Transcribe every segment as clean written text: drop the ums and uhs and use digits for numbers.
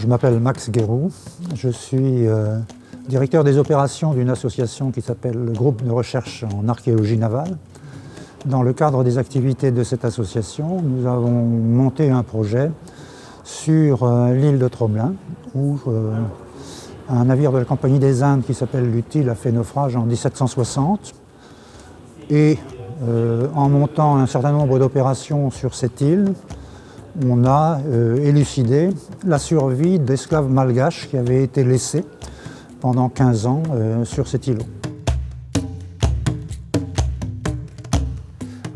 Je m'appelle Max Guéroux, je suis directeur des opérations d'une association qui s'appelle le Groupe de recherche en archéologie navale. Dans le cadre des activités de cette association, nous avons monté un projet sur l'île de Tromelin, où un navire de la Compagnie des Indes qui s'appelle l'Utile a fait naufrage en 1760. Et en montant un certain nombre d'opérations sur cette île, on a élucidé la survie d'esclaves malgaches qui avaient été laissés pendant 15 ans sur cet îlot.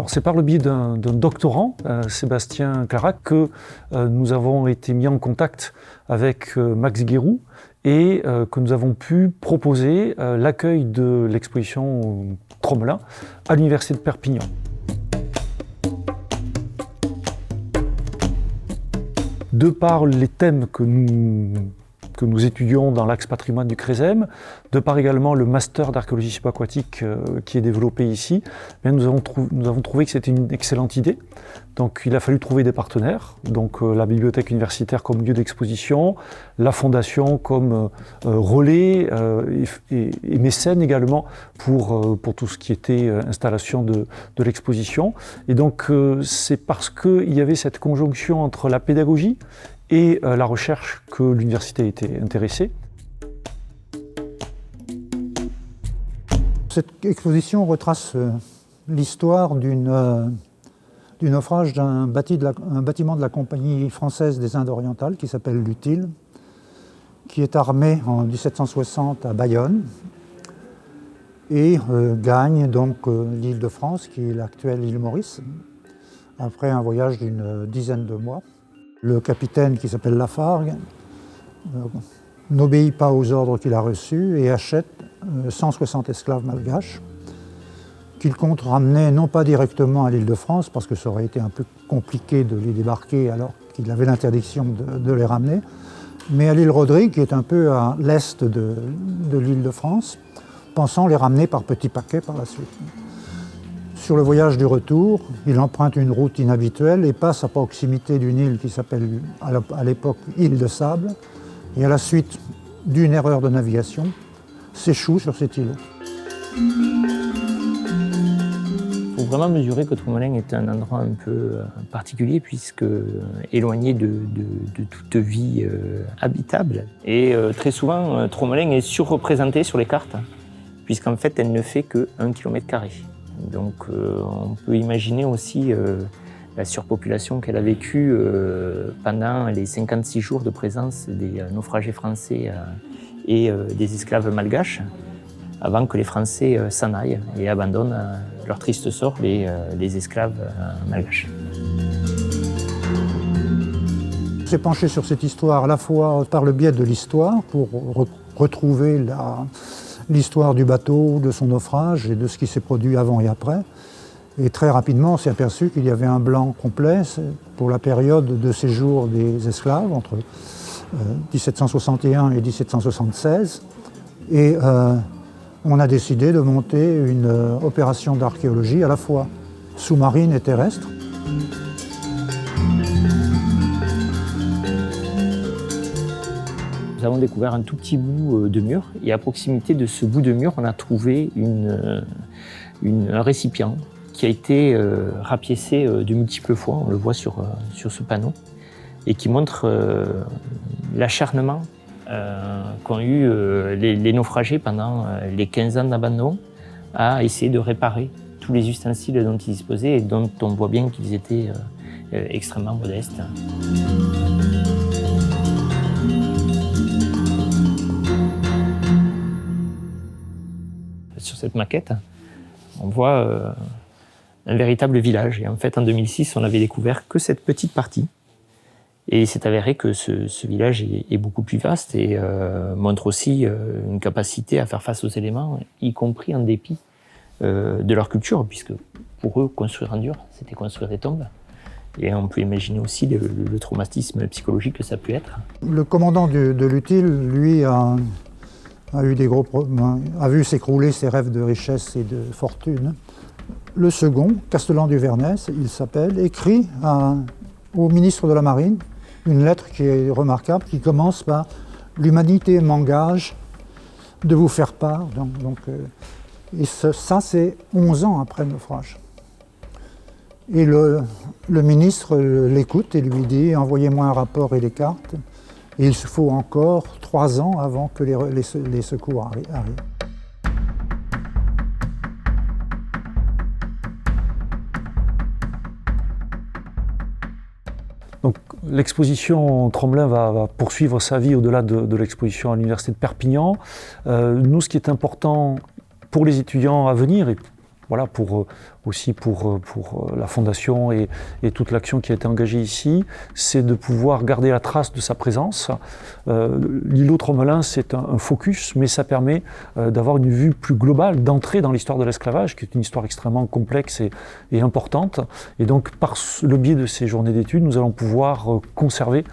C'est par le biais d'un doctorant, Sébastien Clarac, que nous avons été mis en contact avec Max Guéroux et que nous avons pu proposer l'accueil de l'exposition Tromelin à l'Université de Perpignan. De par les thèmes que nous étudions dans l'axe patrimoine du CRESEM, de par également le master d'archéologie subaquatique qui est développé ici, nous avons trouvé que c'était une excellente idée. Donc il a fallu trouver des partenaires, donc la bibliothèque universitaire comme lieu d'exposition, la fondation comme relais et mécène également pour tout ce qui était installation de l'exposition. Et donc c'est parce qu'il y avait cette conjonction entre la pédagogie et la recherche que l'université était intéressée. Cette exposition retrace l'histoire du naufrage d'un bâtiment de la Compagnie française des Indes orientales qui s'appelle l'Utile, qui est armé en 1760 à Bayonne et gagne donc l'île de France, qui est l'actuelle île Maurice, après un voyage d'une dizaine de mois. Le capitaine, qui s'appelle Lafargue, n'obéit pas aux ordres qu'il a reçus et achète 160 esclaves malgaches qu'il compte ramener non pas directement à l'île de France, parce que ça aurait été un peu compliqué de les débarquer alors qu'il avait l'interdiction de les ramener, mais à l'île Rodrigue, qui est un peu à l'est de l'île de France, pensant les ramener par petits paquets par la suite. Sur le voyage du retour, il emprunte une route inhabituelle et passe à proximité d'une île qui s'appelle à l'époque île de Sable, et à la suite d'une erreur de navigation, s'échoue sur cet îlot. Il faut vraiment mesurer que Tromelin est un endroit un peu particulier, puisque éloigné de toute vie habitable. Et très souvent, Tromelin est surreprésentée sur les cartes, puisqu'en fait, elle ne fait que 1 km². Donc on peut imaginer aussi la surpopulation qu'elle a vécue pendant les 56 jours de présence des naufragés français et des esclaves malgaches, avant que les Français s'en aillent et abandonnent leur triste sort, les esclaves malgaches. On s'est penché sur cette histoire à la fois par le biais de l'histoire, pour retrouver l'histoire du bateau, de son naufrage et de ce qui s'est produit avant et après. Et très rapidement, on s'est aperçu qu'il y avait un blanc complet pour la période de séjour des esclaves, entre 1761 et 1776. Et on a décidé de monter une opération d'archéologie à la fois sous-marine et terrestre. Nous avons découvert un tout petit bout de mur, et à proximité de ce bout de mur, on a trouvé un récipient qui a été rapiécé de multiples fois, on le voit sur ce panneau, et qui montre l'acharnement qu'ont eu les naufragés pendant les 15 ans d'abandon à essayer de réparer tous les ustensiles dont ils disposaient et dont on voit bien qu'ils étaient extrêmement modestes. Sur cette maquette, on voit un véritable village. Et en fait, en 2006, on n'avait découvert que cette petite partie. Et il s'est avéré que ce village est beaucoup plus vaste et montre aussi une capacité à faire face aux éléments, y compris en dépit de leur culture, puisque pour eux, construire en dur, c'était construire des tombes. Et on peut imaginer aussi le traumatisme psychologique que ça peut être. Le commandant de l'Utile, lui, a vu s'écrouler ses rêves de richesse et de fortune. Le second, Castellan du Vernès, il s'appelle, écrit au ministre de la Marine une lettre qui est remarquable, qui commence par « L'humanité m'engage de vous faire part ». Et ça, c'est 11 ans après le naufrage. Et le ministre l'écoute et lui dit « Envoyez-moi un rapport et des cartes ». Et il faut encore 3 ans avant que les secours arrivent. Donc, l'exposition Tromelin va poursuivre sa vie au-delà de l'exposition à l'Université de Perpignan. Nous, ce qui est important pour les étudiants à venir, et voilà, aussi pour la Fondation et toute l'action qui a été engagée ici, c'est de pouvoir garder la trace de sa présence. L'îlot Tromelin, c'est un focus, mais ça permet d'avoir une vue plus globale, d'entrer dans l'histoire de l'esclavage, qui est une histoire extrêmement complexe et importante. Et donc, par le biais de ces journées d'études, nous allons pouvoir conserver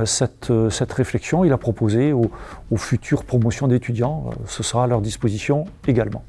cette réflexion et la proposer aux futures promotions d'étudiants. Ce sera à leur disposition également.